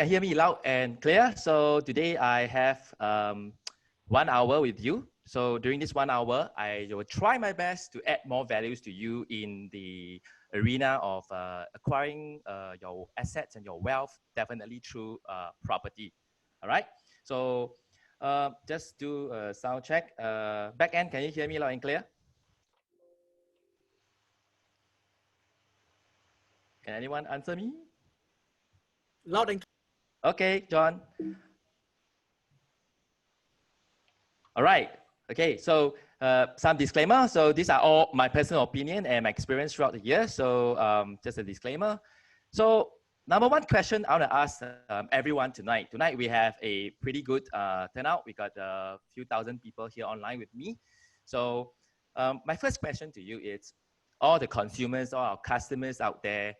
can hear me loud and clear. So today I have 1 hour with you. So during this 1 hour, I will try my best to add more values to you in the arena of acquiring your assets and your wealth, definitely through property. All right. So just do a sound check. Back end, can you hear me loud and clear? Can anyone answer me? Loud and clear. Okay, John. All right. Okay, so some disclaimer. So these are all my personal opinion and my experience throughout the year. So just a disclaimer. So number one question I want to ask everyone tonight. Tonight we have a pretty good turnout. We got a few thousand people here online with me. So my first question to you is, all the consumers, all our customers out there,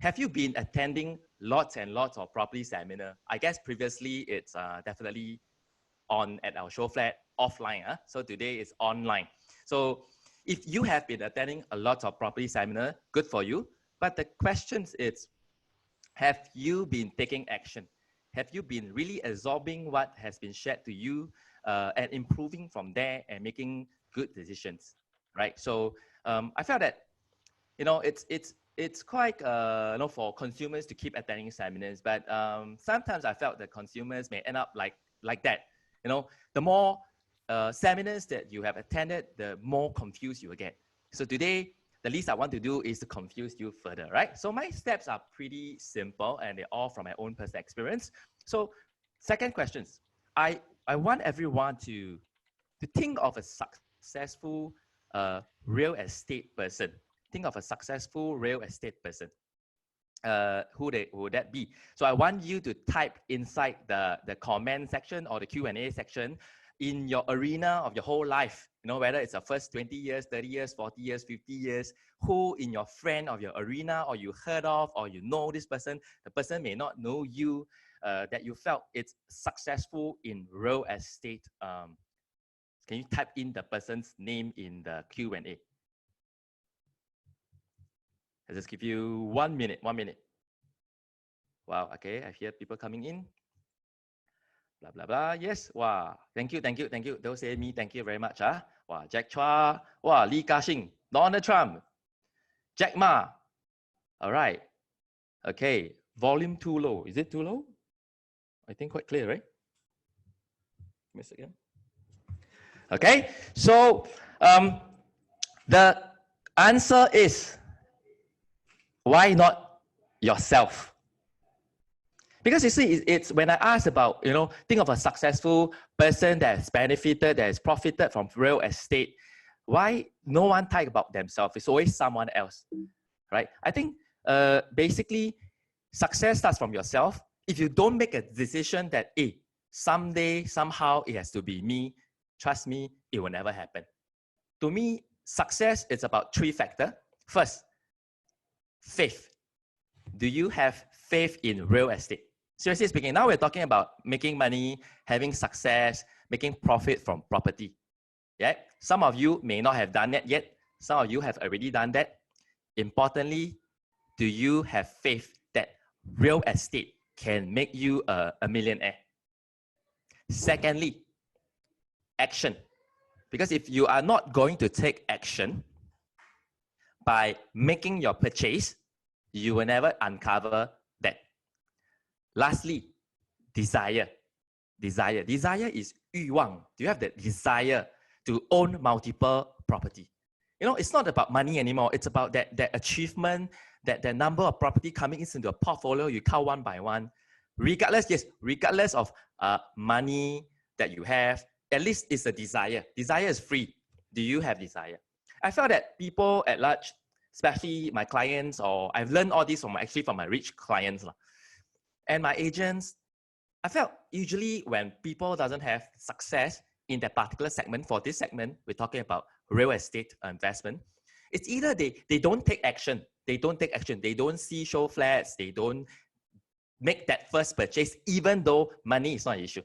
have you been attending lots and lots of property seminar? I guess previously it's definitely on at our show flat offline. So today is online. So if you have been attending a lot of property seminar, good for you. But the question is, have you been taking action? Have you been really absorbing what has been shared to you and improving from there and making good decisions, right? So I felt that, it's quite, for consumers to keep attending seminars, but sometimes I felt that consumers may end up like that. The more seminars that you have attended, the more confused you will get. So today, the least I want to do is to confuse you further, right? So my steps are pretty simple and they're all from my own personal experience. So second questions, I want everyone to think of a successful real estate person. Think of a successful real estate person. Who would that be? So I want you to type inside the comment section or the Q&A section in your arena of your whole life, whether it's the first 20 years, 30 years, 40 years, 50 years, who in your friend of your arena or you heard of or you know this person, the person may not know you, that you felt it's successful in real estate. Can you type in the person's name in the Q&A? I'll just give you 1 minute, 1 minute. Wow, okay, I hear people coming in. Blah, blah, blah. Yes, wow, thank you, thank you, thank you. Don't say me, thank you very much. Wow, Jack Chua, wow, Li Ka-shing, Donald Trump, Jack Ma. All right, okay, volume too low. Is it too low? I think quite clear, right? Miss again. Okay, so the answer is, why not yourself? Because you see, it's when I ask about, think of a successful person that has benefited, that has profited from real estate, why no one talk about themselves? It's always someone else, right? I think basically success starts from yourself. If you don't make a decision that, hey, someday, somehow it has to be me, trust me, it will never happen. To me, success is about 3 factors. First, faith. Do you have faith in real estate? Seriously speaking, now we're talking about making money, having success, making profit from property. Yeah, some of you may not have done that yet. Some of you have already done that. Importantly, do you have faith that real estate can make you a millionaire? Secondly, action. Because if you are not going to take action by making your purchase, you will never uncover that. Lastly, desire. Desire is 欲望. Do you have the desire to own multiple property? It's not about money anymore. It's about that achievement, that number of property coming into a portfolio. You count one by one. Regardless of money that you have, at least it's a desire. Desire is free. Do you have desire? I felt that people at large, especially my clients, or I've learned all this from my rich clients and my agents, I felt usually when people doesn't have success in that particular segment, for this segment, we're talking about real estate investment, it's either they don't take action, they don't see show flats, they don't make that first purchase, even though money is not an issue.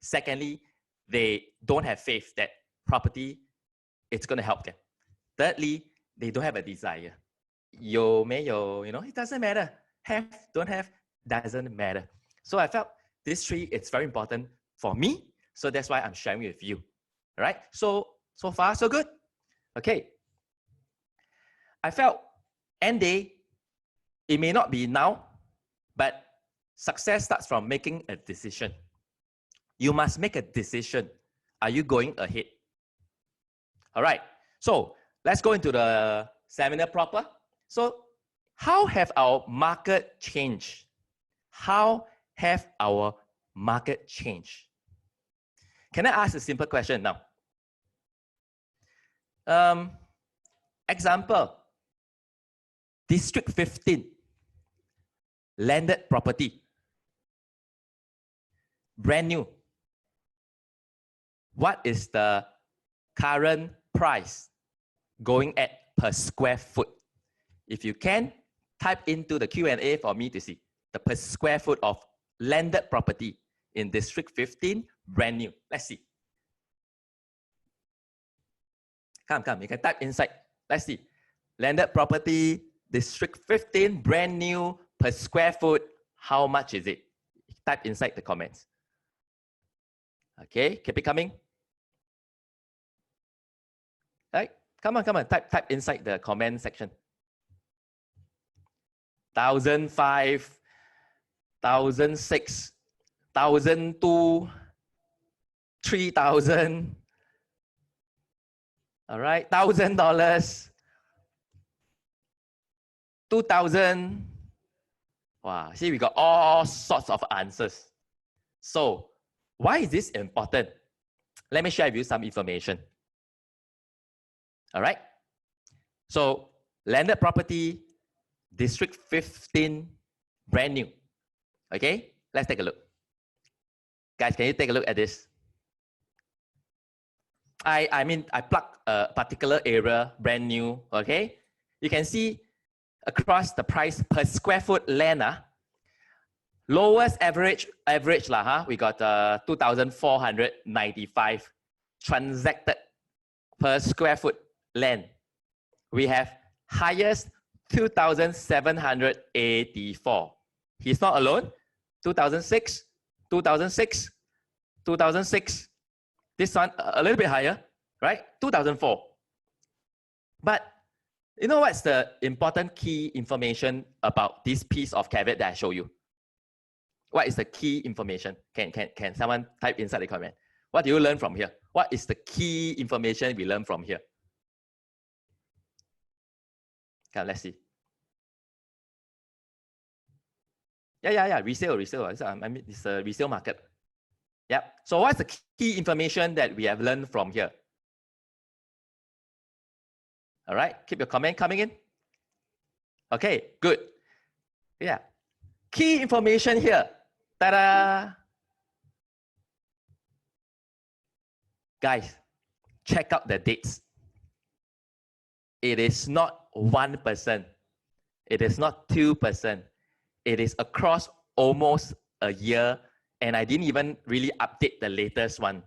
Secondly, they don't have faith that property, it's going to help them. Thirdly, they don't have a desire. 有没有, it doesn't matter. Have, don't have, doesn't matter. So I felt this three, it's very important for me. So that's why I'm sharing with you. All right. So far, so good. Okay. I felt end day, it may not be now, but success starts from making a decision. You must make a decision. Are you going ahead? All right. So let's go into the seminar proper. So how have our market changed? How have our market changed? Can I ask a simple question now? Example, District 15, landed property, brand new. What is the current price going at per square foot? If you can, type into the Q&A for me to see the per square foot of landed property in District 15, brand new. Let's see. Come, you can type inside. Let's see. Landed property, District 15, brand new, per square foot. How much is it? Type inside the comments. Okay, keep it coming. All right, come on. Type inside the comment section. 1,005, 1,006, 1,002, 3,000. All right, $1,000, 2,000. Wow, see, we got all sorts of answers. So why is this important? Let me share with you some information. All right. So landed property, District 15, brand new. Okay, let's take a look. Guys, can you take a look at this? I mean, I plug a particular area, brand new, okay? You can see across the price per square foot land, lowest average lah, we got 2,495 transacted per square foot land. We have highest 2,784. He's not alone. 2006, 2006, 2006. This one a little bit higher, right? 2004. But you know what's the important key information about this piece of caveat that I show you? What is the key information? Can someone type inside the comment? What do you learn from here? What is the key information we learn from here? Okay, let's see. Yeah. Resale. I mean, it's a resale market. Yeah. So what's the key information that we have learned from here? All right. Keep your comment coming in. Okay, good. Yeah. Key information here. Ta-da! Guys, check out the dates. It is not 1%. It is not 2%. It is across almost a year, and I didn't even really update the latest one.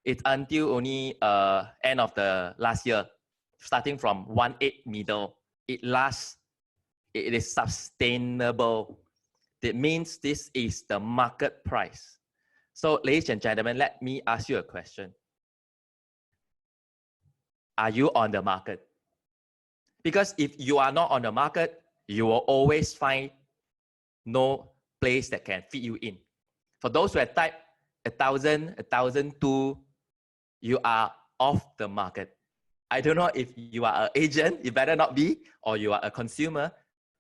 It's until only end of the last year, starting from 1/8 middle. It lasts. It is sustainable. That means this is the market price. So, ladies and gentlemen, let me ask you a question. Are you on the market? Because if you are not on the market, you will always find no place that can fit you in. For those who have typed 1,000, 1,002, you are off the market. I don't know if you are an agent, you better not be, or you are a consumer,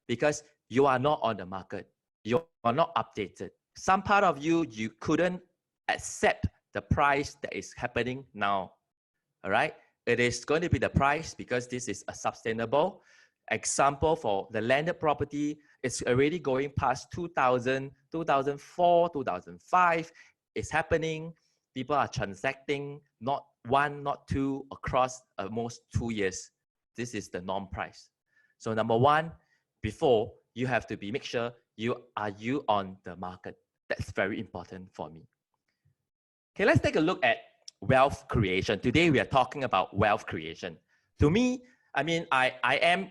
because you are not on the market. You are not updated. Some part of you couldn't accept the price that is happening now. All right. It is going to be the price because this is a sustainable example for the landed property. It's already going past 2000, 2004, 2005. It's happening. People are transacting, not one, not two, across almost 2 years. This is the norm price. So number one, before you have to make sure you on the market. That's very important for me. Okay, let's take a look at wealth creation. Today we are talking about wealth creation. To me, I mean, I am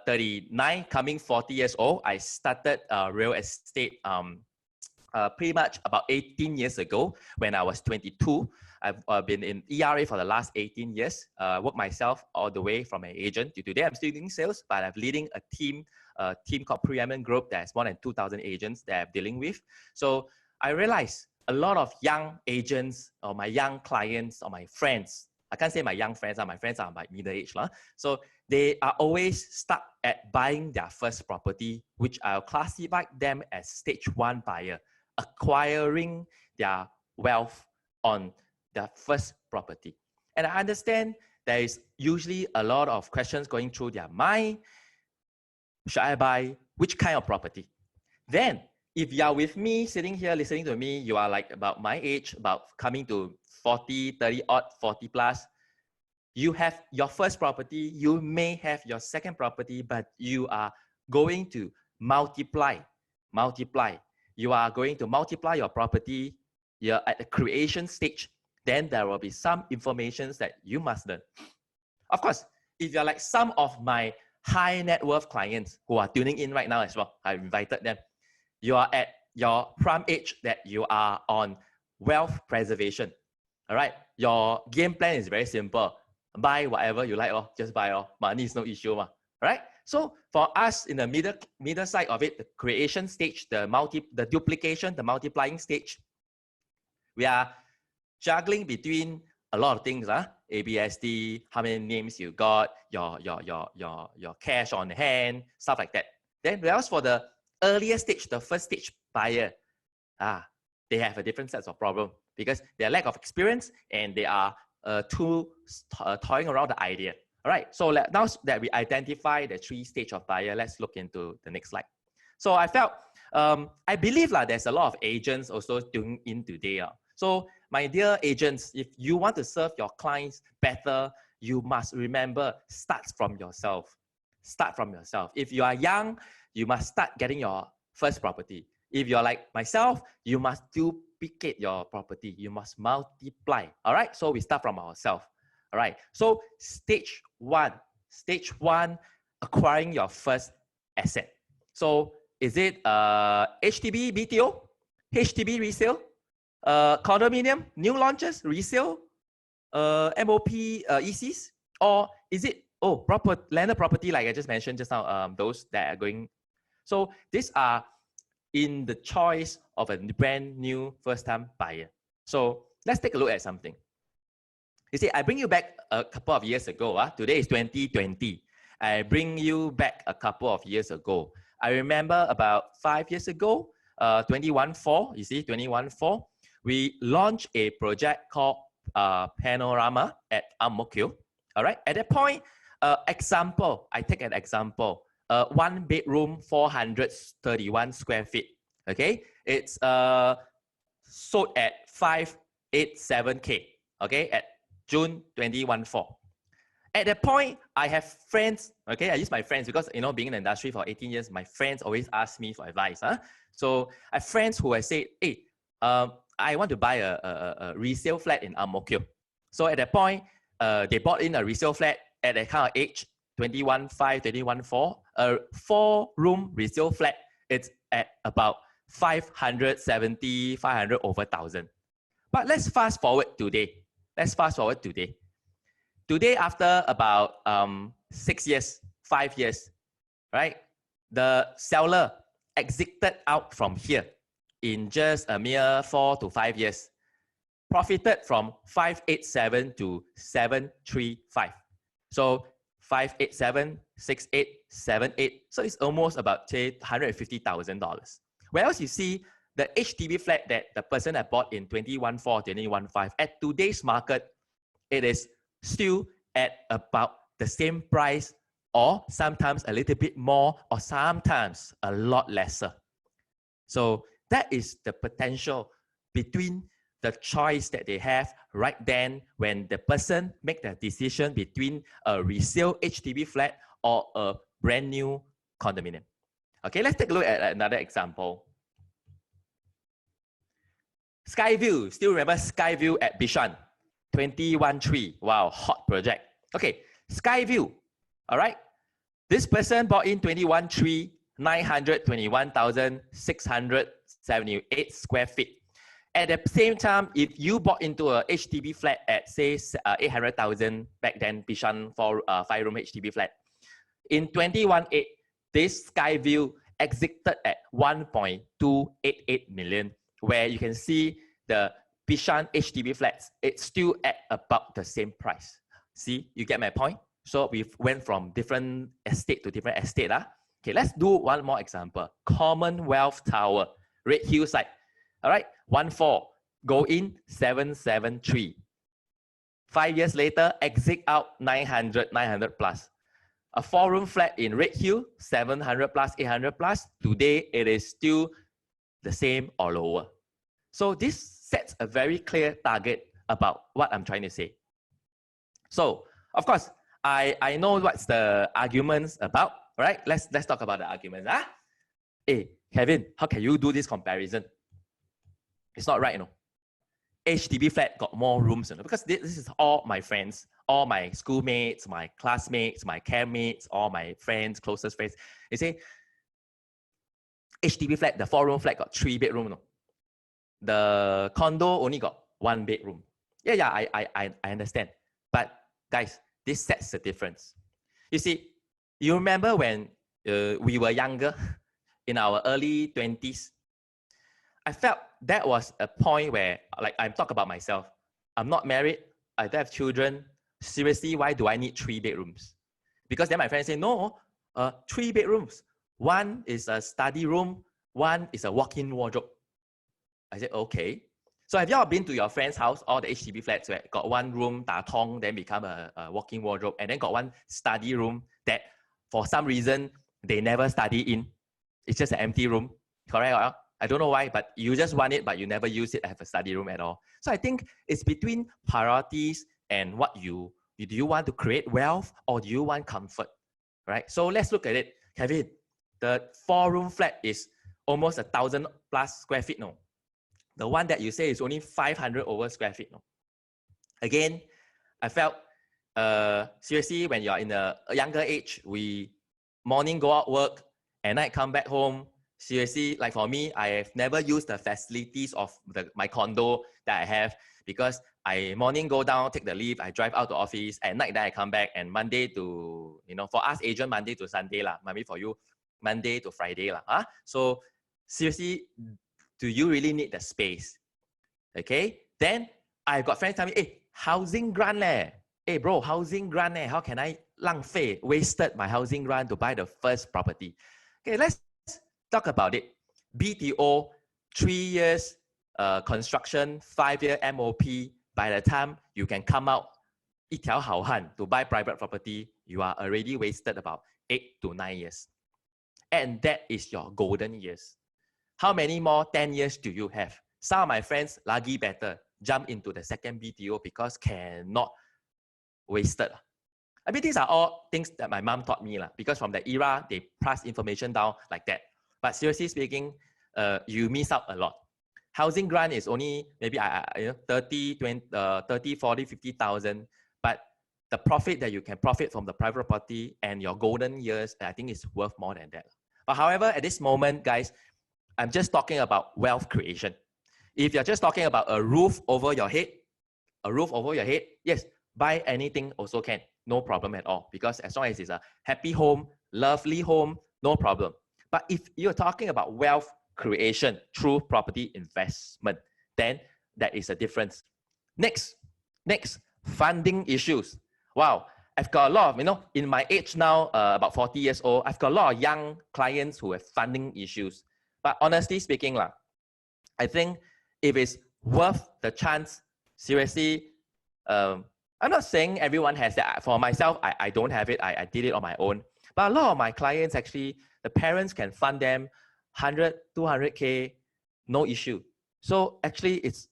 39, coming 40 years old. I started real estate pretty much about 18 years ago when I was 22. I've been in ERA for the last 18 years. Worked myself all the way from an agent to today. I'm still doing sales, but I'm leading a team called Preeminent Group that's more than 2,000 agents that I'm dealing with. So I realized a lot of young agents or my young clients or my friends, I can't say my young friends, my friends are my middle age. So they are always stuck at buying their first property, which I'll classify them as stage 1 buyer, acquiring their wealth on their first property. And I understand there is usually a lot of questions going through their mind. Should I buy which kind of property? Then, if you are with me, sitting here listening to me, you are like about my age, about coming to 40, 30 odd, 40 plus. You have your first property, you may have your second property, but you are going to multiply. You are going to multiply your property. You're at the creation stage. Then there will be some information that you must learn. Of course, if you're like some of my high net worth clients who are tuning in right now as well, I invited them. You are at your prime age that you are on wealth preservation. All right, your game plan is very simple. Buy whatever you like, just buy. Money is no issue. All right. So for us in the middle side of it, the creation stage, the duplication, the multiplying stage, we are juggling between a lot of things. ABSD, how many names you got, your cash on hand, stuff like that. Then whereas for the earlier stage, the first stage buyer, they have a different set of problem because their lack of experience and they are toying around the idea. All right, so now that we identify the 3 stages of buyer, let's look into the next slide. So I felt, I believe there's a lot of agents also tuning in today. So my dear agents, if you want to serve your clients better, you must remember, start from yourself. Start from yourself. If you are young, you must start getting your first property. If you're like myself, you must duplicate your property. You must multiply. All right, so we start from ourselves. All right, so stage one, acquiring your first asset. So is it HDB BTO, HDB resale, condominium, new launches, resale, MOP ECs, or is it landed property like I just mentioned just now, those that are going. So these are in the choice of a brand new first-time buyer. So let's take a look at something. You see, I bring you back a couple of years ago. Today is 2020. I bring you back a couple of years ago. I remember about 5 years ago, 2014, you see, 2014, we launched a project called Panorama at Ang Mo Kio. All right, at that point, I take an example. 1 bedroom, 431 square feet. Okay, it's sold at 587K. Okay, at June 2014. At that point, I have friends. Okay, I use my friends because being in the industry for 18 years, my friends always ask me for advice. So I have friends who have said, "Hey, I want to buy a resale flat in Ang Mo Kio." So at that point, they bought in a resale flat at that kind of age. 21.5, 21.4, a 4-room resale flat, it's at about 570, 500 over 1,000. But let's fast forward today. Today, after about 6 years, 5 years, right? The seller exited out from here in just a mere 4 to 5 years, profited from 587 to 735. So 587, 68, 78. So it's almost about say $150,000. Whereas you see the HDB flat that the person had bought in 2014, 2015, at today's market, it is still at about the same price, or sometimes a little bit more, or sometimes a lot lesser. So that is the potential between the choice that they have right then when the person make the decision between a resale HDB flat or a brand new condominium. Okay, let's take a look at another example. Skyview, still remember Skyview at Bishan, 21.3. Wow, hot project. Okay, Skyview. All right. This person bought in 921,678 square feet. At the same time, if you bought into a HDB flat at say 800,000 back then, Bishan for 5-room HDB flat, in 2018, this Skyview exited at 1.288 million, where you can see the Bishan HDB flats, it's still at about the same price. See, you get my point? So we went from different estate to different estate. Okay, let's do one more example. Commonwealth Tower, Red Hill side. All right, 1.4, go in 773. 5 years later, exit out 900 plus. A 4-room flat in Red Hill, 700 plus, 800 plus. Today, it is still the same or lower. So this sets a very clear target about what I'm trying to say. So, of course, I know what's the arguments about, right? Let's talk about the arguments. Hey, Kevin, how can you do this comparison? It's not right, you know. HDB flat got more rooms, you know, because this is all my friends, all my schoolmates, my classmates, my campmates, all my friends, closest friends. They say, HDB flat, the 4-room flat got 3 bedrooms. You know. The condo only got 1 bedroom. Yeah, I understand. But guys, this sets the difference. You see, you remember when we were younger, in our early 20s, I felt that was a point where, like, I'm talking about myself. I'm not married. I don't have children. Seriously, why do I need 3 bedrooms? Because then my friends say, no, 3 bedrooms. 1 is a study room. 1 is a walk-in wardrobe. I said, okay. So have you all been to your friend's house, all the HDB flats where got 1 room, da tong, then become a walk-in wardrobe, and then got 1 study room that for some reason they never study in. It's just an empty room, correct? I don't know why, but you just want it, but you never use it as a study room at all. So I think it's between priorities and what do you want to create wealth or do you want comfort, right? So let's look at it. Kevin, the 4-room flat is almost 1,000 plus square feet, no? The one that you say is only 500 over square feet. No? Again, I felt, seriously, when you're in a younger age, we morning go out work, at night come back home. Seriously, like for me, I have never used the facilities of my condo that I have because I morning go down, take the lift, I drive out to office, at night then I come back, and Monday to, you know, for us agent, Monday to Sunday lah, maybe for you, Monday to Friday lah. So seriously, do you really need the space? Okay, then I've got friends tell me, hey, housing grant leh. Hey bro, housing grant leh. How can I 浪费, wasted my housing grant to buy the first property? Okay, let's talk about it. BTO, 3 years construction, 5-year MOP. By the time you can come out 一条好汉 to buy private property, you are already wasted about 8 to 9 years. And that is your golden years. How many more 10 years do you have? Some of my friends, lagi better, jump into the second BTO because cannot wasted. I mean, these are all things that my mom taught me because from the era, they pass information down like that. But seriously speaking, you miss out a lot. Housing grant is only maybe 30, 20, 30, 40, 50,000. But the profit that you can profit from the private property and your golden years, I think is worth more than that. But however, at this moment, guys, I'm just talking about wealth creation. If you're just talking about a roof over your head, yes, buy anything also can, no problem at all. Because as long as it's a happy home, lovely home, no problem. But if you're talking about wealth creation through property investment, then that is a difference. Next, funding issues. Wow, I've got a lot of, in my age now, about 40 years old, I've got a lot of young clients who have funding issues. But honestly speaking, I think if it's worth the chance, seriously, I'm not saying everyone has that. For myself, I don't have it. I did it on my own. But a lot of my clients, actually, the parents can fund them 100, 200K, no issue. So actually, it's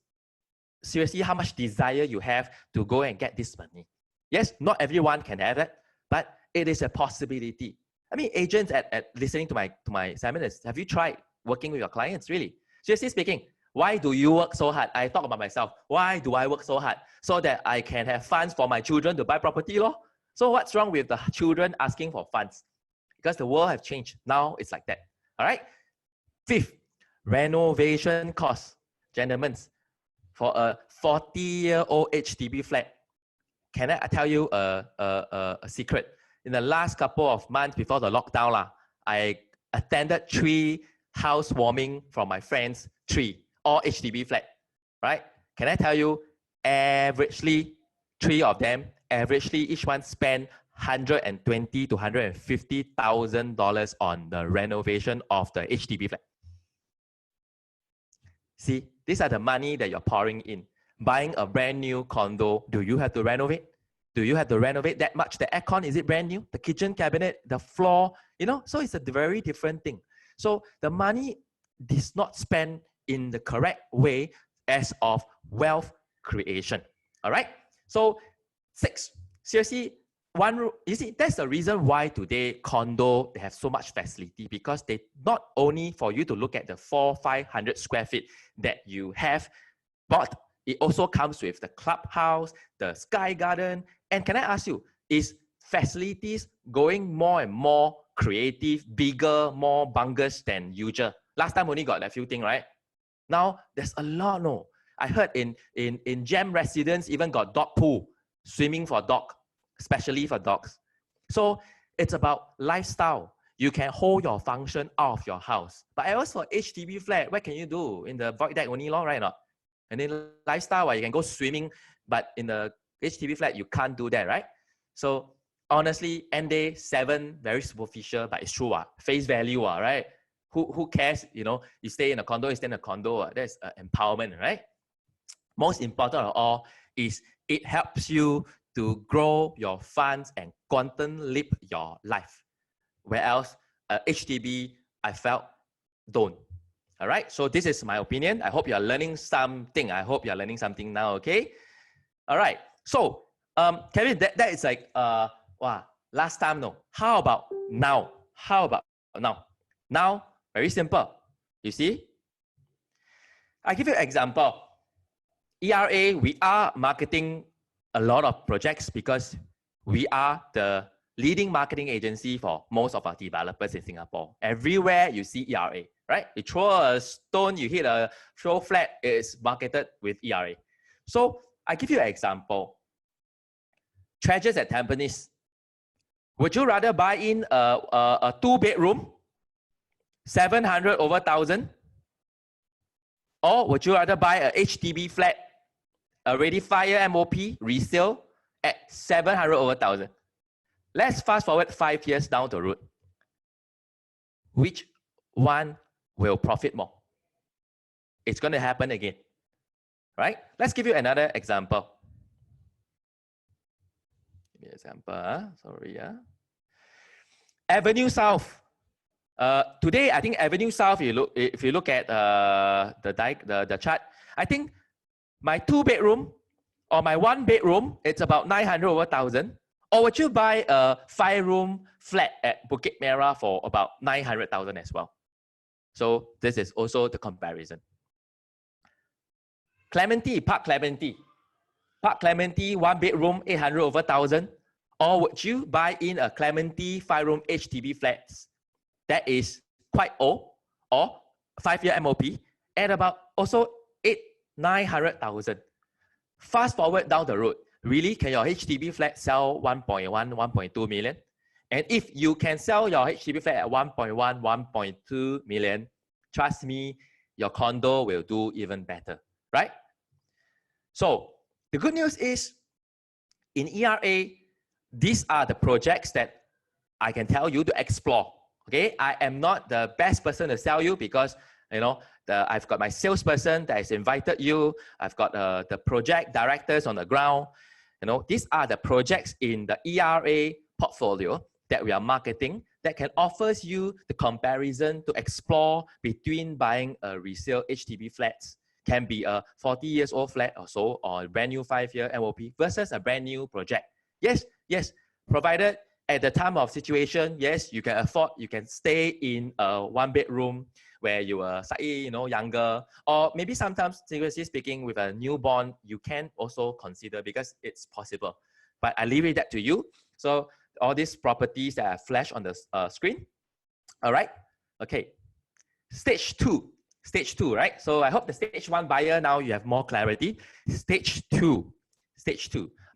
seriously how much desire you have to go and get this money. Yes, not everyone can have it, but it is a possibility. I mean, agents at listening to my seminars, have you tried working with your clients, really? Seriously speaking, why do you work so hard? I talk about myself. Why do I work so hard? So that I can have funds for my children to buy property, lor. So what's wrong with the children asking for funds? Because the world has changed. Now it's like that. All right. Fifth, renovation costs. Gentlemen, for a 40-year-old HDB flat, can I tell you a secret? In the last couple of months before the lockdown, I attended 3 housewarming from my friends, 3, all HDB flat, right? Can I tell you, averagely, 3 of them, averagely each one spent $120,000 to $150,000 on the renovation of the HDB flat. See, these are the money that you're pouring in. Buying a brand new condo, do you have to renovate? Do you have to renovate that much? The aircon, is it brand new? The kitchen cabinet, the floor, you know? So it's a very different thing. So the money is not spent in the correct way as of wealth creation. All right? So 6, seriously, you see, that's the reason why today condo, they have so much facility, because they not only for you to look at the 400-500 square feet that you have, but it also comes with the clubhouse, the sky garden. And can I ask you, is facilities going more and more creative, bigger, more bungers than usual? Last time only got a few things, right? Now there's a lot, no. I heard in Gem residence even got dog pool, swimming for dog, especially for dogs. So it's about lifestyle. You can hold your function out of your house. But else for HDB flat, what can you do? In the void deck only, right or not? And then lifestyle, you can go swimming, but in the HDB flat, you can't do that, right? So honestly, end day 7, very superficial, but it's true. Face value, right? Who cares? You know, you stay in a condo, you stay in a condo. That's empowerment, right? Most important of all is it helps you to grow your funds and quantum leap your life. Whereas HDB, I felt don't. All right, so this is my opinion. I hope you are learning something. I hope you are learning something now, okay? All right, so Kevin, that is like, wow, last time, no. How about now? How about now? Now, very simple. You see? I give you an example. ERA, we are marketing a lot of projects because we are the leading marketing agency for most of our developers in Singapore. Everywhere you see ERA, right? You throw a stone, you hit a throw flat, it's marketed with ERA. So I give you an example. Treasures at Tampines. Would you rather buy in a 2-bedroom, 700 over 1,000? Or would you rather buy a HDB flat, already 5-year MOP, resale at 700 over 1,000? Let's fast forward 5 years down the road. Which one will profit more? It's going to happen again, right? Let's give you another example. Give me an example, sorry. Avenue South. Today, I think Avenue South, if you look at the chart, I think my 2-bedroom or my 1-bedroom, it's about 900 over 1,000. Or would you buy a 5-room flat at Bukit Merah for about 900,000 as well? So this is also the comparison. Clementi, Park Clementi. Park Clementi, 1-bedroom, 800 over 1,000. Or would you buy in a Clementi 5-room HDB flats that is quite old, or 5-year MOP at about also 900,000? Fast forward down the road. Really, can your HDB flat sell 1.1, 1.2 million? And if you can sell your HDB flat at 1.1, 1.2 million, trust me, your condo will do even better, right? So the good news is, in ERA, these are the projects that I can tell you to explore. Okay, I am not the best person to sell you because, you know, I've got my salesperson that has invited you. I've got the project directors on the ground. You know, these are the projects in the ERA portfolio that we are marketing that can offer you the comparison to explore between buying a resale HDB flats, can be a 40 years old flat or so, or a brand new 5-year MOP versus a brand new project. Yes, provided at the time of situation, yes, you can afford, you can stay in a 1-bedroom where you are slightly, you know, younger, or maybe sometimes, seriously speaking, with a newborn, you can also consider, because it's possible. But I leave it that to you. So all these properties that are flashed on the screen. All right. Okay. Stage two, right? So I hope the stage one buyer, now you have more clarity. Stage two,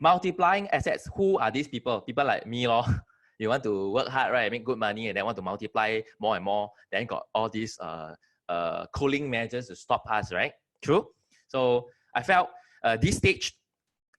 multiplying assets. Who are these people? People like me, lor. You want to work hard, right? Make good money, and then want to multiply more and more. Then got all these cooling measures to stop us, right? True. So I felt this stage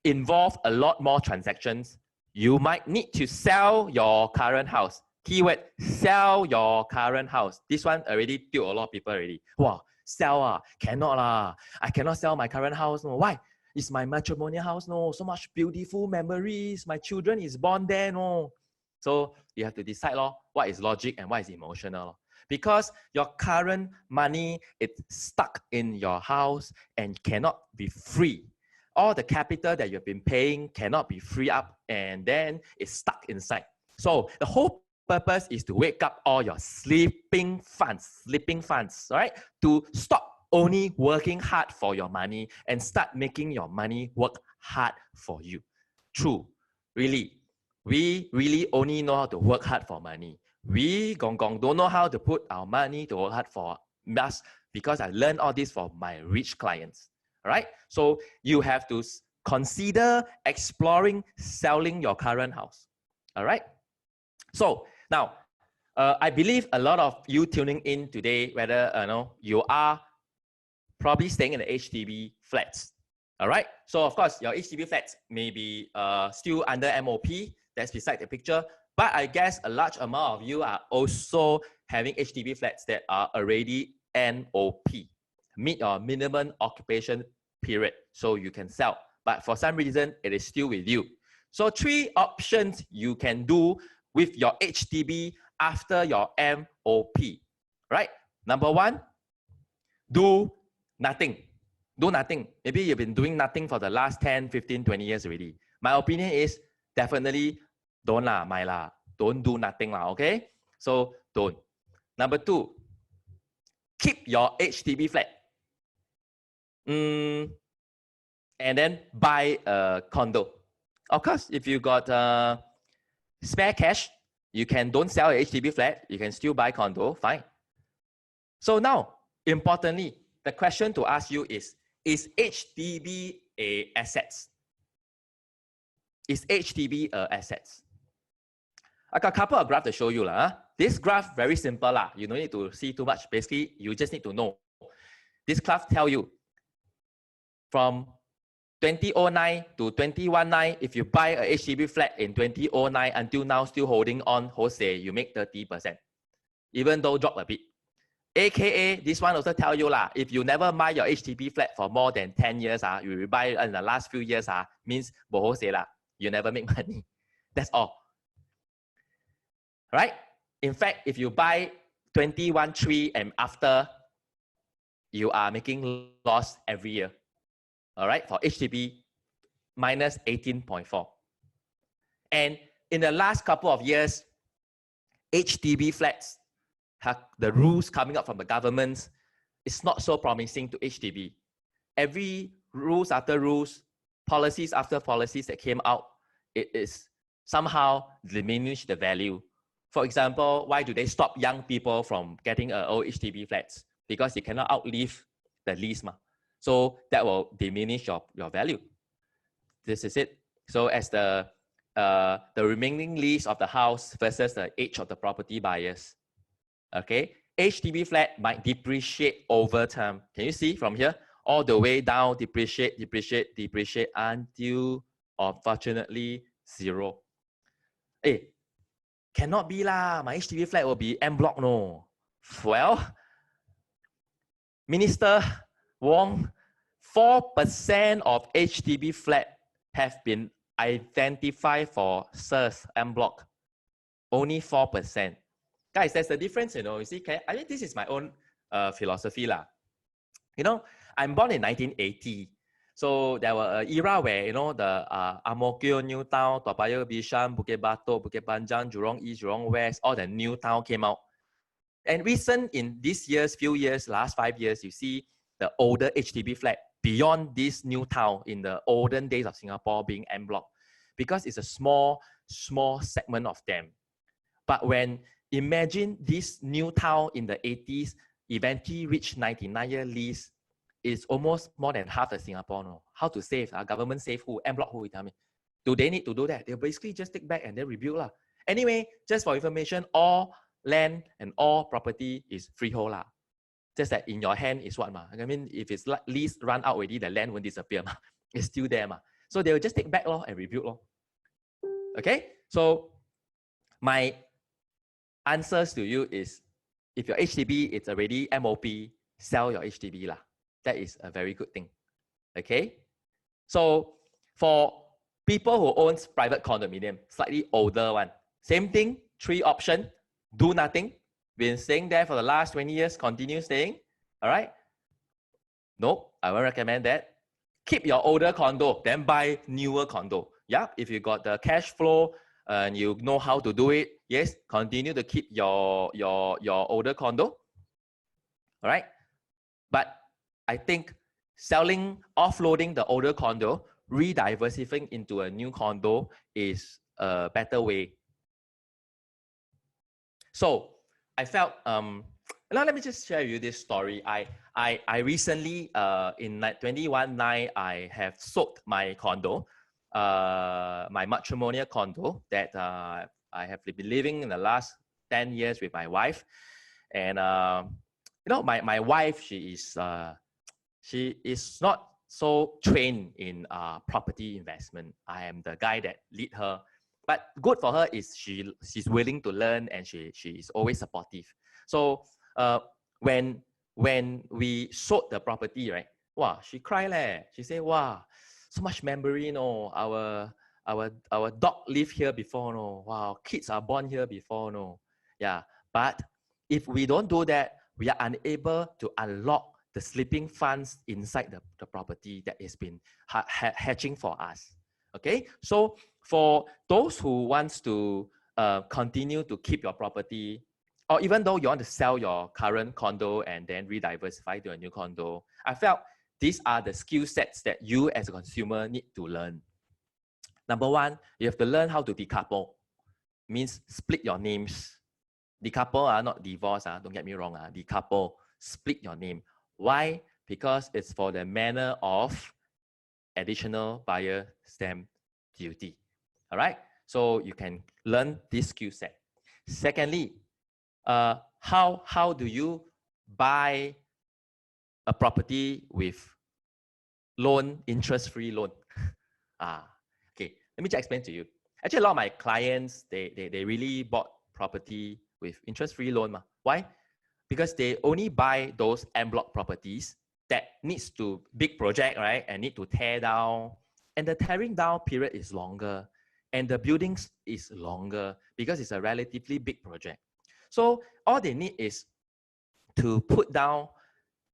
involve a lot more transactions. You might need to sell your current house. Keyword, sell your current house. This one already tilt a lot of people already. Wow, sell cannot lah. I cannot sell my current house. No, why? It's my matrimonial house. No, so much beautiful memories. My children is born there. No. So you have to decide what is logic and what is emotional. Because your current money is stuck in your house and cannot be free. All the capital that you've been paying cannot be free up, and then it's stuck inside. So the whole purpose is to wake up all your sleeping funds, all right? To stop only working hard for your money and start making your money work hard for you. True, really. We really only know how to work hard for money. We don't know how to put our money to work hard for us, because I learned all this from my rich clients. All right, so you have to consider exploring selling your current house. All right, so now I believe a lot of you tuning in today, whether you are probably staying in the HDB flats. All right, so of course your HDB flats may be still under MOP. That's beside the picture. But I guess a large amount of you are also having HDB flats that are already MOP, meet your minimum occupation period, so you can sell. But for some reason, it is still with you. So 3 options you can do with your HDB after your MOP, right? Number 1, do nothing. Do nothing. Maybe you've been doing nothing for the last 10, 15, 20 years already. My opinion is definitely don't lah, my lah. Don't do nothing lah, okay? So don't. Number 2, keep your HDB flat. And then buy a condo. Of course, if you got spare cash, you can don't sell a HDB flat. You can still buy condo, fine. So now, importantly, the question to ask you is HDB a assets? Is HDB a assets? I got a couple of graphs to show you. This graph, very simple. You don't need to see too much. Basically, you just need to know. This graph tell you from 2009 to 2019, if you buy a HDB flat in 2009 until now, still holding on wholesale, you make 30%. Even though drop a bit. AKA, this one also tell you if you never buy your HDB flat for more than 10 years, you will buy in the last few years, means wholesale, you never make money. That's all. Right? In fact, if you buy 21.3 and after, you are making loss every year. All right, for HDB, minus 18.4. And in the last couple of years, HDB flats, the rules coming up from the government, it's not so promising to HDB. Every rules after rules, policies after policies that came out, it is somehow diminished the value. For example, why do they stop young people from getting old HDB flats? Because you cannot outlive the lease. So that will diminish your value. This is it. So as the remaining lease of the house versus the age of the property buyers, okay, HDB flat might depreciate over time. Can you see from here? All the way down, depreciate until, unfortunately, 0. Hey, cannot be lah. My HDB flat will be en bloc, no. Well, Minister Wong, 4% of HDB flat have been identified for SIRS en bloc. Only 4%. Guys, there's a difference, you see. I think this is my own philosophy lah. I'm born in 1980. So there was an era where, the Ang Mo Kio, New Town, Toa Payoh, Bishan, Bukit Batok, Bukit Panjang, Jurong East, Jurong West, all the new town came out. And recent in these years, last 5 years, you see the older HDB flat beyond this new town in the olden days of Singapore being en bloc. because it's a small segment of them. But when imagine this new town in the 80s eventually reached 99-year lease, it's almost more than half of Singapore. No? How to save? Government save who? En bloc who? You tell me. Do they need to do that? They'll basically just take back and then rebuild lah. Anyway, just for information, all land and all property is freehold lah. Just that in your hand is what ma? I mean, if it's lease run out already, the land won't disappear ma. It's still there ma. So they will just take back law and rebuild law. Okay, so my answers to you is, if your HDB it's already MOP, sell your HDB lah. That is a very good thing. Okay, so for people who owns private condominium, slightly older one, same thing, 3 options, do nothing, been staying there for the last 20 years, continue staying, all right? Nope, I won't recommend that. Keep your older condo, then buy newer condo. Yeah, if you got the cash flow and you know how to do it, yes, continue to keep your older condo, all right? But I think selling, offloading the older condo, rediversifying into a new condo is a better way. So I felt, now let me just share with you this story. I recently, in 2019, I have sold my condo, my matrimonial condo that I have been living in the last 10 years with my wife. And, you know, my wife, she is not so trained in property investment. I am the guy that lead her. But good for her is she's willing to learn, and she is always supportive. So when we sold the property, right? Wow, she cried leh. She said, "Wow, so much memory, you know. Our dog lived here before, no. Wow, kids are born here before, no. Yeah, but if we don't do that, we are unable to unlock the sleeping funds inside the property that has been hatching for us. Okay, so for those who wants to continue to keep your property, or even though you want to sell your current condo and then re-diversify to a new condo, I felt these are the skill sets that you as a consumer need to learn. Number one, you have to learn how to decouple. Means split your names. Decouple, not divorce, don't get me wrong, decouple, split your name. Why? Because it's for the manner of additional buyer stamp duty. All right, so you can learn this skill set. Secondly, how do you buy a property with loan, interest-free loan? Okay, let me just explain to you. Actually, a lot of my clients, they really bought property with interest-free loan. Why? Because they only buy those en bloc properties that needs to big project, right? And need to tear down. And the tearing down period is longer. And the buildings is longer because it's a relatively big project. So all they need is to put down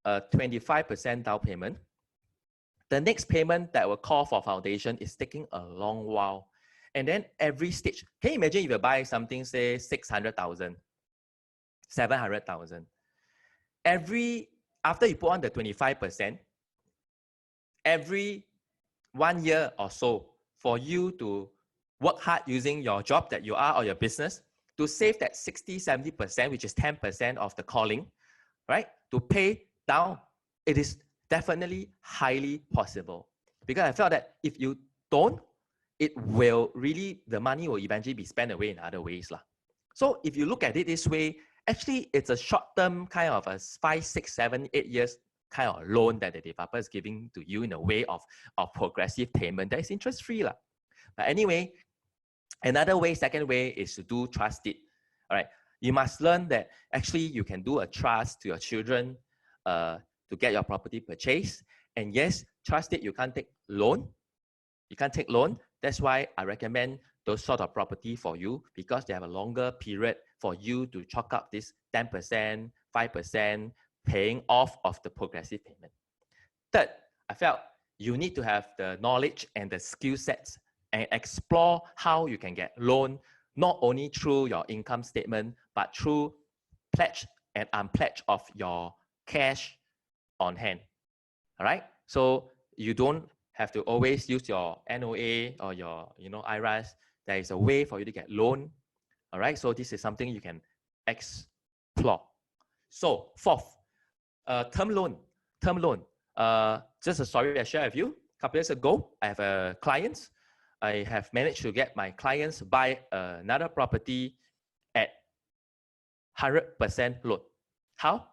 a 25% down payment. The next payment that will call for foundation is taking a long while. And then every stage, can you imagine if you buy something, say 600,000, 700,000. After you put on the 25%, every 1 year or so for you to work hard using your job that you are or your business to save that 60, 70%, which is 10% of the calling, right? To pay down, it is definitely highly possible. Because I felt that if you don't, it will really, the money will eventually be spent away in other ways. So if you look at it this way, actually it's a short-term kind of a 5, 6, 7, 8 years kind of loan that the developer is giving to you in a way of progressive payment that is interest-free. But anyway, another way, second way is to do trust deed. All right, you must learn that actually you can do a trust to your children to get your property purchased. And yes, trust deed, you can't take loan. You can't take loan. That's why I recommend those sort of property for you, because they have a longer period for you to chalk up this 10%, 5% paying off of the progressive payment. Third, I felt you need to have the knowledge and the skill sets and explore how you can get loan, not only through your income statement, but through pledge and unpledge of your cash on hand. All right. So you don't have to always use your NOA or your, IRAS. There is a way for you to get loan. All right. So this is something you can explore. So fourth, term loan. Term loan. Just a story I share with you. A couple years ago, I have a client. I have managed to get my clients buy another property at 100% loan. How?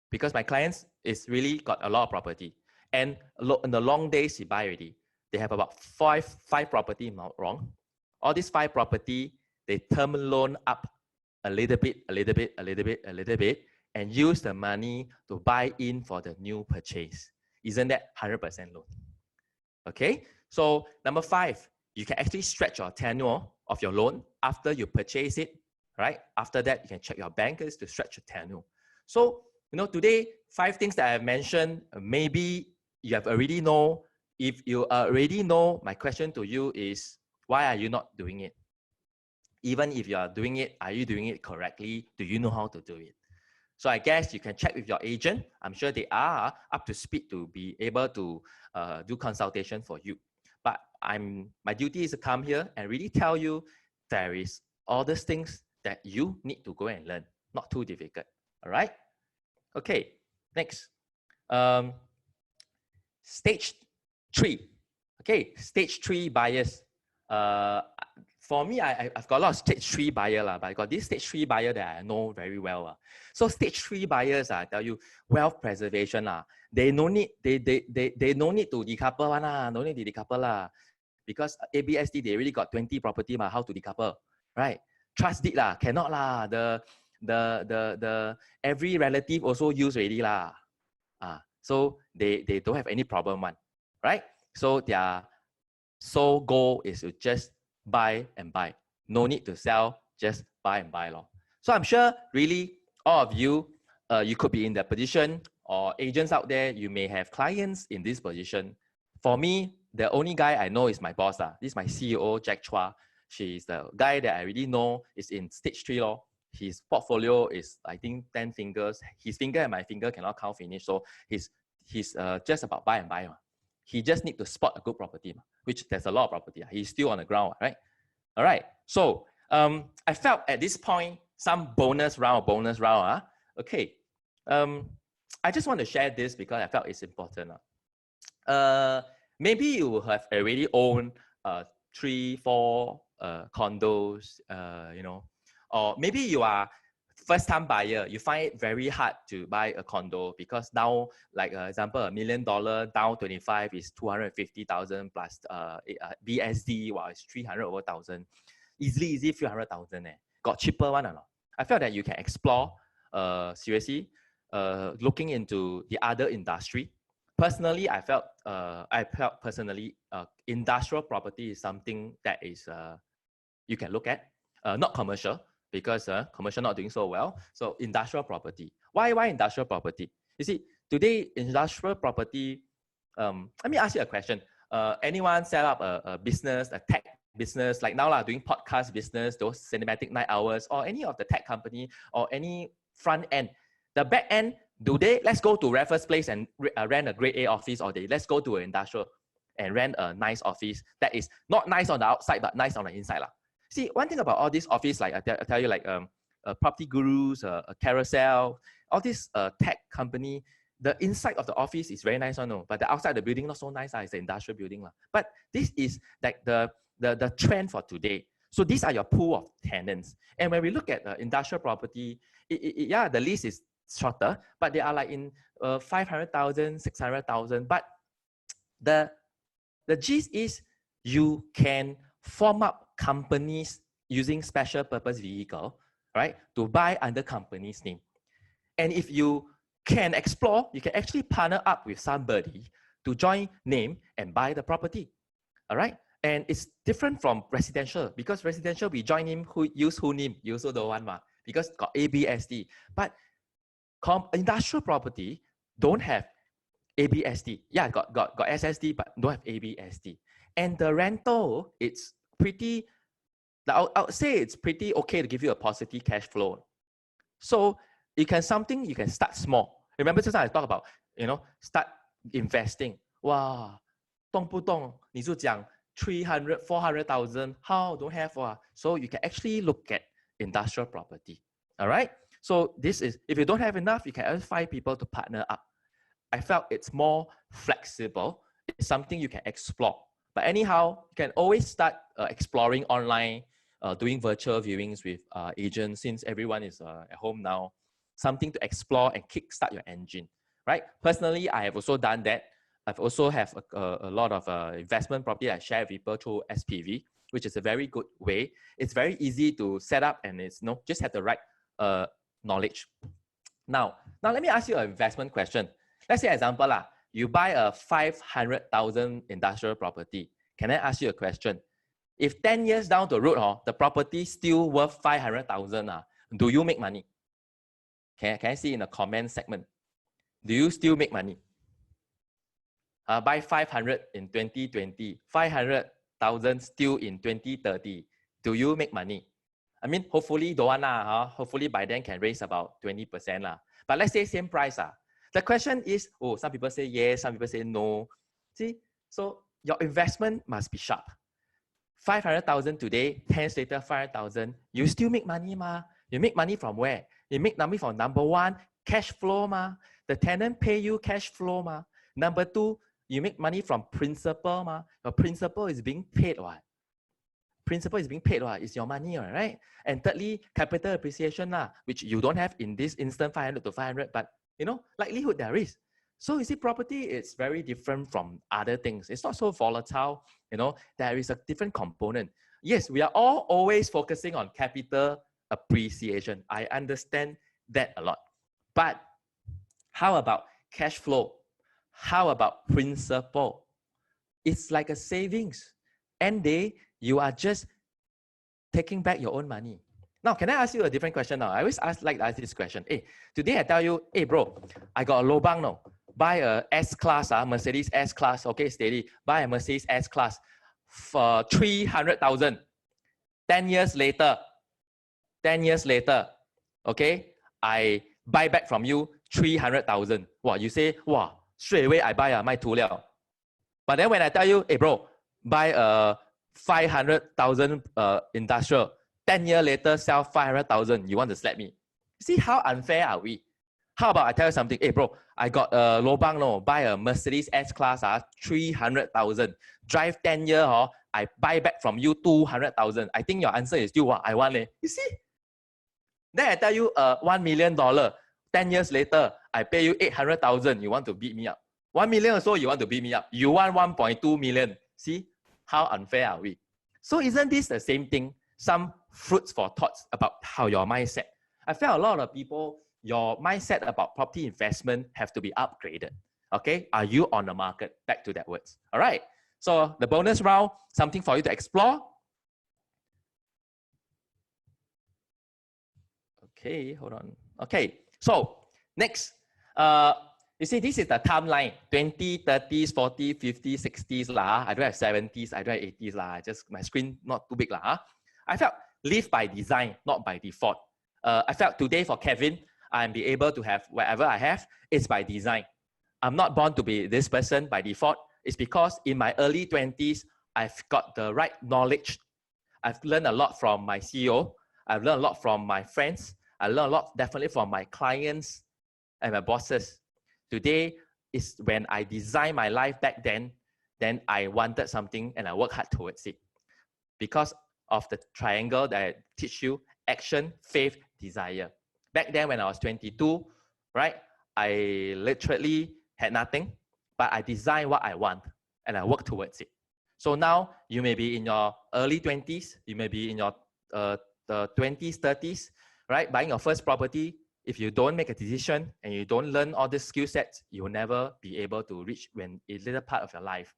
Because my clients is really got a lot of property, and in the long days he buy already. They have about five property, if not wrong. All these 5 property, they term loan up a little bit, and use the money to buy in for the new purchase. Isn't that 100% loan? Okay. So number 5, you can actually stretch your tenure of your loan after you purchase it. Right? After that, you can check your bankers to stretch your tenure. So, today, 5 things that I have mentioned, maybe you have already know. If you already know, my question to you is, why are you not doing it? Even if you are doing it, are you doing it correctly? Do you know how to do it? So I guess you can check with your agent. I'm sure they are up to speed to be able to do consultation for you. But my duty is to come here and really tell you there is all these things that you need to go and learn. Not too difficult. All right? Okay, next. Stage 3. Okay, stage 3 buyers. For me, I've got a lot of stage 3 buyer, but I got this stage 3 buyer that I know very well. So stage 3 buyers, I tell you, wealth preservation, they no need no need to decouple one, no need to decouple because ABSD they already got 20 property, how to decouple, right? Trust deed cannot the every relative also use already so they don't have any problem one, right? So their sole goal is to just buy and buy. No need to sell, just buy and buy. So I'm sure really all of you, you could be in that position, or agents out there, you may have clients in this position. For me, the only guy I know is my boss. This is my CEO, Jack Chua. She's the guy that I really know is in stage 3. His portfolio is, I think, 10 fingers. His finger and my finger cannot count finish. So he's just about buy and buy. He just need to spot a good property, which there's a lot of property. He's still on the ground, right? All right. So I felt at this point some bonus round. Okay. I just want to share this because I felt it's important. Maybe you have already owned 3, 4 condos, or maybe you are first-time buyer. You find it very hard to buy a condo because now, like example, $1 million down 25 is 250,000 plus BSD, while it's 300 over thousand. Easily 300,000. Got cheaper one or not? I felt that you can explore seriously, looking into the other industry. Personally, I felt personally industrial property is something that is you can look at, not commercial, because commercial not doing so well. So industrial property. Why industrial property? You see, today industrial property, let me ask you a question. Anyone set up a business, a tech business, like now doing podcast business, those cinematic night hours, or any of the tech company, or any front end? The back end, do they, let's go to Raffles Place and rent a grade A office, or let's go to an industrial and rent a nice office that is not nice on the outside, but nice on the inside. See, one thing about all these office, like I tell you, like Property Gurus, a Carousel, all this tech company, the inside of the office is very nice, but the outside of the building not so nice. It's an industrial building. But this is like the trend for today. So these are your pool of tenants. And when we look at industrial property, yeah, the lease is shorter, but they are like in 500,000, 600,000. But the gist is you can form up companies using special purpose vehicle, right, to buy under company's name. And if you can explore, you can actually partner up with somebody to join name and buy the property. All right. And it's different from residential, because residential we join him who use who name, you also don't want because got ABSD. But industrial property don't have ABSD. Yeah, got SSD, but don't have ABSD. And the rental, it's pretty, I would say it's pretty okay to give you a positive cash flow. So you can start small. Remember just now I talked about, start investing. Wow, 动不动你就讲 300, 400,000, how don't have so you can actually look at industrial property. All right. So this is, if you don't have enough, you can always find people to partner up. I felt it's more flexible. It's something you can explore. But anyhow, you can always start exploring online, doing virtual viewings with agents since everyone is at home now. Something to explore and kickstart your engine, right? Personally, I have also done that. I've also have a lot of investment property I share with people through SPV, which is a very good way. It's very easy to set up and it's just have the right knowledge. Now let me ask you an investment question. Let's say example you buy a 500,000 industrial property. Can I ask you a question? If 10 years down the road, the property still worth 500,000, do you make money? Can I see in the comment segment? Do you still make money? Buy 500 in 2020, 500,000 still in 2030. Do you make money? I mean, hopefully don't want hopefully by then can raise about 20% But let's say same price The question is, some people say yes, some people say no. See, so your investment must be sharp. 500,000 today, 10 years later, 500,000. You still make money You make money from where? You make money from number one, cash flow The tenant pay you cash flow Number two, you make money from principal Your principal is being paid Principal is being paid It's your money, right? And thirdly, capital appreciation which you don't have in this instant 500 to 500, but likelihood there is. So you see, property is very different from other things. It's not so volatile. There is a different component. Yes, we are all always focusing on capital appreciation. I understand that a lot. But how about cash flow? How about principal? It's like a savings. End day, you are just taking back your own money. Now, can I ask you a different question now? I always like to ask this question. Hey, today I tell you, hey bro, I got a lobang now. Buy a S-Class, Mercedes S-Class, okay, steady. Buy a Mercedes S-Class for 300,000. 10 years later, okay, I buy back from you 300,000. Wow, you say, wow, straight away I buy my 2 liao. But then when I tell you, hey bro, buy a 500,000 industrial, 10 years later, sell 500,000. You want to slap me? See how unfair are we? How about I tell you something? Hey, bro, I got a lobang, buy a Mercedes S-Class, 300,000. Drive 10 years, I buy back from you 200,000. I think your answer is still what I want. You see? Then I tell you $1 million. 10 years later, I pay you 800,000. You want to beat me up? 1 million or so, you want to beat me up. You want 1.2 million. See how unfair are we? So isn't this the same thing? Some fruits for thoughts about how your mindset. I felt a lot of people, your mindset about property investment have to be upgraded. Okay, are you on the market? Back to that words. All right. So the bonus round, something for you to explore. Okay, hold on. Okay, so next, you see, this is the timeline, 20, 30s, 40, 50s, 60s I don't have 70s, I don't have 80s just my screen not too big I felt live by design, not by default. I felt today for Kevin, I'm be able to have whatever I have, it's by design. I'm not born to be this person by default. It's because in my early 20s, I've got the right knowledge. I've learned a lot from my CEO. I've learned a lot from my friends. I learned a lot definitely from my clients and my bosses. Today is when I designed my life back then I wanted something and I worked hard towards it. Because of the triangle that I teach you, action, faith, desire. Back then when I was 22, right, I literally had nothing, but I designed what I want and I worked towards it. So now you may be in your early 20s, you may be in your the 20s, 30s, right, buying your first property. If you don't make a decision and you don't learn all these skill sets, you will never be able to reach when it's a little part of your life.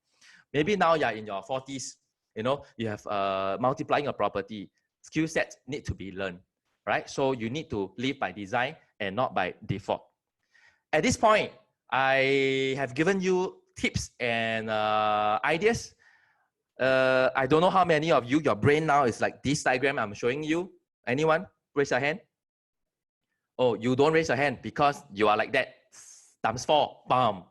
Maybe now you're in your 40s, you have multiplying a property. Skill sets need to be learned, right? So you need to live by design and not by default. At this point, I have given you tips and ideas. I don't know how many of you, your brain now is like this diagram I'm showing you. Anyone? Raise your hand. Oh, you don't raise your hand because you are like that. Times 4, bam.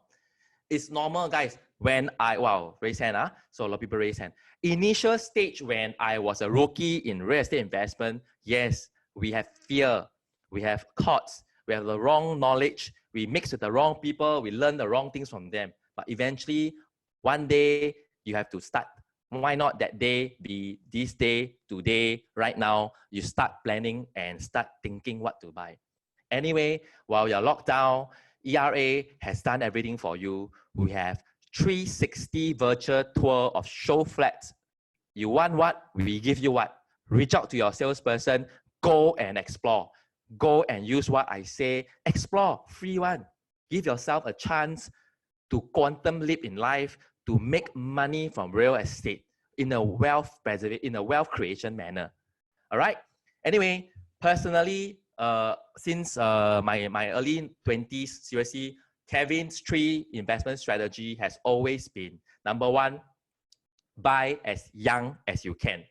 It's normal, guys. When wow, raise hand, so a lot of people raise hand. Initial stage when I was a rookie in real estate investment, yes, we have fear, we have thoughts, we have the wrong knowledge, we mix with the wrong people, we learn the wrong things from them. But eventually, one day, you have to start. Why not that day be this day, today, right now? You start planning and start thinking what to buy. Anyway, while you're locked down, ERA has done everything for you. We have 360 virtual tour of show flats. You want what? We give you what? Reach out to your salesperson. Go and explore. Go and use what I say. Explore. Free one. Give yourself a chance to quantum leap in life, to make money from real estate in a wealth creation manner. All right. Anyway, personally, since my early 20s, seriously, Kevin's 3 investment strategy has always been, number 1, buy as young as you can.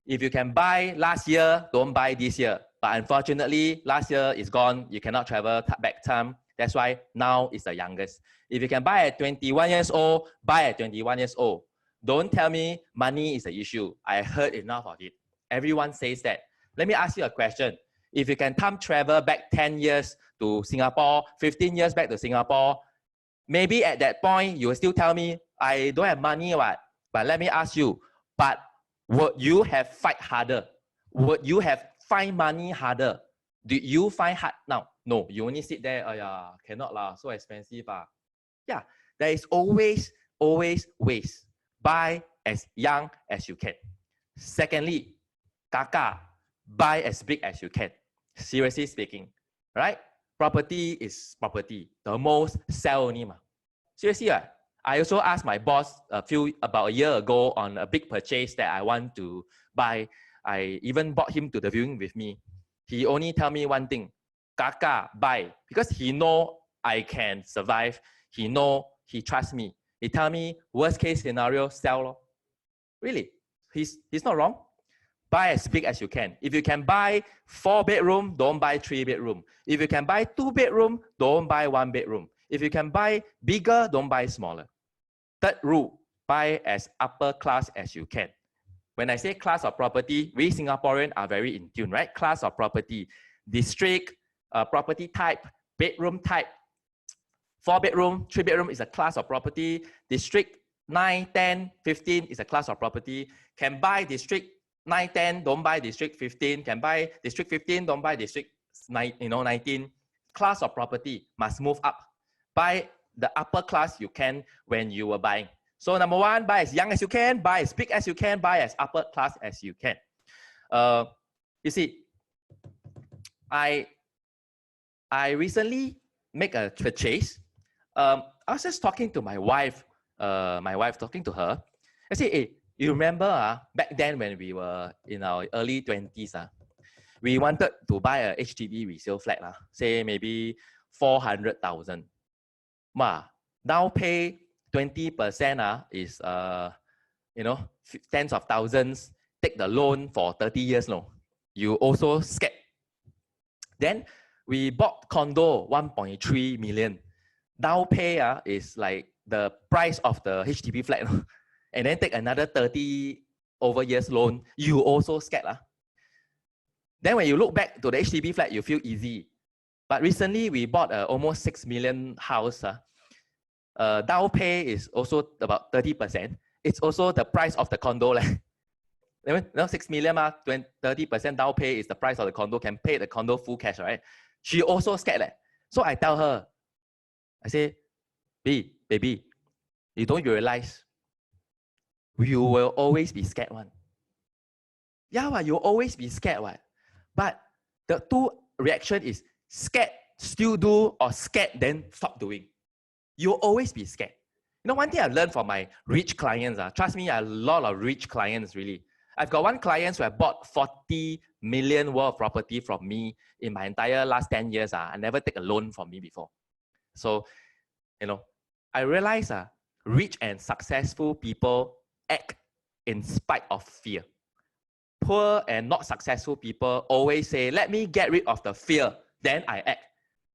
If you can buy last year, don't buy this year. But unfortunately, last year is gone. You cannot travel back time. That's why now is the youngest. If you can buy at 21 years old, buy at 21 years old. Don't tell me money is the issue. I heard enough of it. Everyone says that. Let me ask you a question. If you can time travel back 10 years to Singapore, 15 years back to Singapore, maybe at that point, you will still tell me, I don't have money, what? But let me ask you, but would you have fight harder? Would you have find money harder? Do you find hard now? No, you only sit there, oh yeah, cannot lah, so expensive. Yeah, there is always ways. Buy as young as you can. Secondly, kakak, buy as big as you can. Seriously speaking, right? Property is property. The most sell only. Seriously, I also asked my boss about a year ago on a big purchase that I want to buy. I even brought him to the viewing with me. He only tell me one thing, kakak, buy, because he know I can survive. He know, he trusts me. He tell me worst case scenario, sell. Really, he's not wrong. Buy as big as you can. If you can buy 4 bedroom, don't buy 3 bedroom. If you can buy 2 bedroom, don't buy 1 bedroom. If you can buy bigger, don't buy smaller. Third rule, buy as upper class as you can. When I say class of property, we Singaporeans are very in tune, right? Class of property, district, property type, bedroom type. 4 bedroom, 3 bedroom is a class of property. District 9, 10, 15 is a class of property. Can buy district 9, 10, don't buy district 15. Can buy district 15, don't buy district 19. Class of property must move up. Buy the upper class you can when you were buying. So number 1, buy as young as you can, buy as big as you can, buy as upper class as you can. You see, I recently make a purchase. I was just talking to my wife, talking to her. I say, hey, you remember back then when we were in our early 20s, we wanted to buy a HDB resale flat, say maybe 400,000. Now pay 20% is tens of thousands. Take the loan for 30 years, you also scared. Then we bought condo 1.3 million. Down pay is like the price of the HDB flat, and then take another 30 over years loan. You also scared. Then when you look back to the HDB flat, you feel easy. But recently we bought almost 6 million house. Down pay is also about 30%. It's also the price of the condo. 6 million, 30% down pay is the price of the condo. Can pay the condo full cash, right? She also scared. So I tell her, I say, baby, you don't realize you will always be scared one. Yeah, you'll always be scared one. But the 2 reaction is scared, still do, or scared, then stop doing. You'll always be scared. One thing I've learned from my rich clients, trust me, I have a lot of rich clients really. I've got one client who have bought 40 million worth of property from me in my entire last 10 years. I never take a loan from me before. So, I realize rich and successful people act in spite of fear. Poor and not successful people always say, let me get rid of the fear, then I act.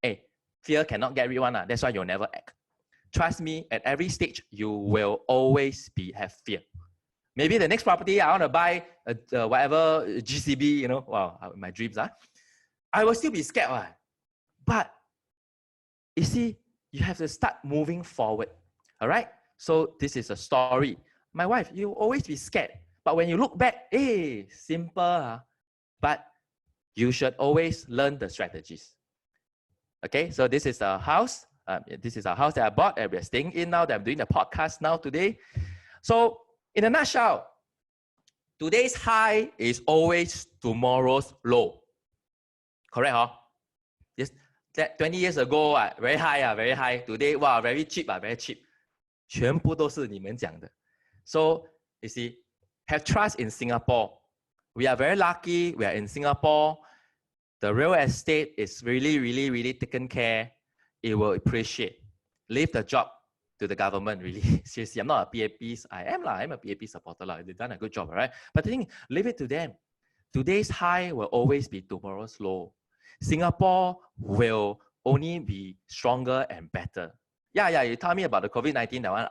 Hey, fear cannot get rid of one. That's why you'll never act. trust me, at every stage, you will always have fear. Maybe the next property, I want to buy whatever GCB, you know, wow, my dreams are. I will still be scared. But you see, you have to start moving forward. All right? So this is a story. My wife, you always be scared. But when you look back, simple. But you should always learn the strategies. Okay, so this is a house. This is a house that I bought and we're staying in now that I'm doing the podcast now today. So in a nutshell, today's high is always tomorrow's low. Correct, huh? Yes, that 20 years ago, very high, very high. Today, wow, very cheap, very cheap. 全部都是你们讲的. So, you see, have trust in Singapore. We are very lucky. We are in Singapore. The real estate is really, really, really taken care. It will appreciate. Leave the job to the government, really. Seriously, I'm not a PAP. I'm a PAP supporter. They've done a good job, right? But the thing, leave it to them. Today's high will always be tomorrow's low. Singapore will only be stronger and better. Yeah, you tell me about the COVID-19, that one,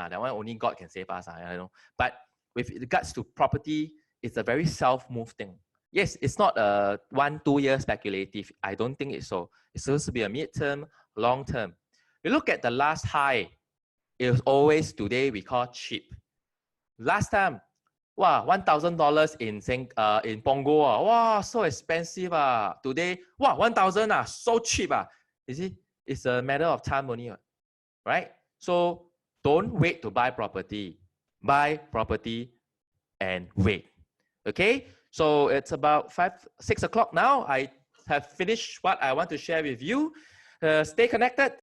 that one only God can save us, I know. But with regards to property, it's a very self-move thing. Yes, it's not a 1-2 year speculative. I don't think it's so. It's supposed to be a mid-term, long-term. You look at the last high, it was always today we call cheap. Last time, wow, $1,000 in Pongo, wow, so expensive. Today, wow, 1,000, so cheap. You see, it's a matter of time only, right? So don't wait to buy property. Buy property and wait. Okay, so it's about 6 o'clock now. I have finished what I want to share with you. Stay connected.